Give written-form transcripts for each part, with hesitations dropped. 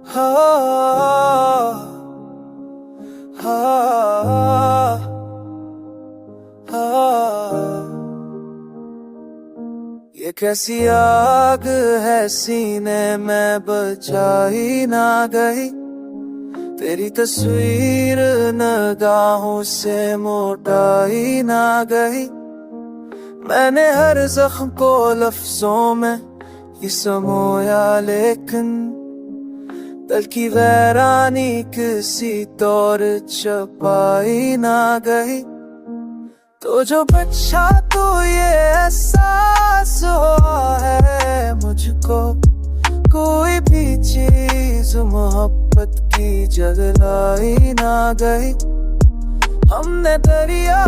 हाँ, हाँ, हाँ। ये कैसी आग है सीने में बुझाई ना गई, तेरी तस्वीर निगाहों से मोटाई ना गई। मैंने हर जख्म को लफ्जों में ये समोया, लेकिन दिल की वैरानी किसी तौर छपाई ना गई। तो जो बचा तो ये एहसास हुआ है मुझको, कोई भी चीज मोहब्बत की जगलाई ना गई। हमने दरिया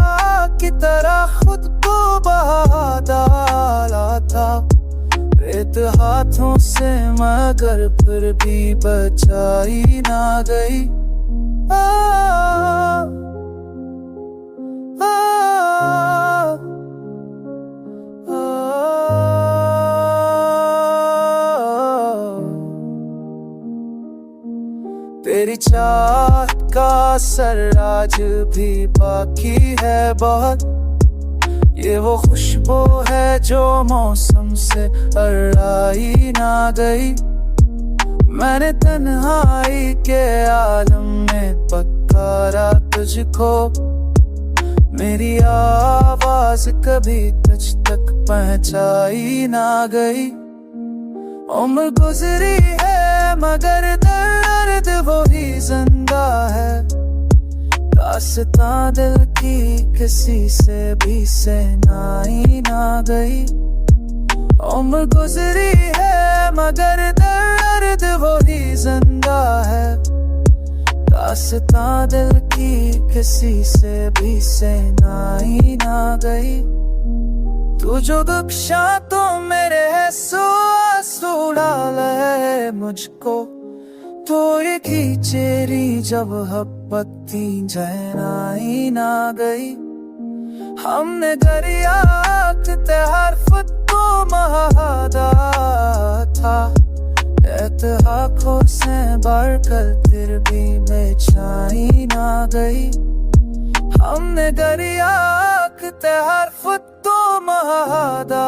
की तरह खुद को बहा डाला था, रेत हाथों से मगर फिर भी बचाई ना गई। आ, आ, आ, तेरी चाहत का असर आज भी बाकी है बहुत, ये वो खुशबू है जो मौसम से अड़ाई ना गई। मैंने तन्हाई के आलम में पकारा तुझको, मेरी आवाज कभी तुझ तक पहुंचाई ना गई। उम्र गुजरी है मगर दर्द वही जिंदा है, दास्तां दिल की किसी से भी सहनाई ना गई। उम्र गुजरी है मगर दर्द वही जिंदा है, दास्तां दिल की किसी से भी सहनाई ना गई। तू जो बख्शा तो मेरे है सो आंसू डाले मुझको, तो ये खींचेरी जब हब्बती जहनाई ना गई। हमने दरिया के हर फुट को महादा था, एतहाकों से बढ़कर फिर भी बेचाई ना गई। हमने दरिया के हर फुट को महादा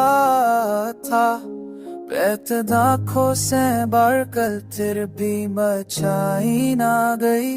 था, बेतदाखों से बढ़कर फिर भी बचाई ना गई।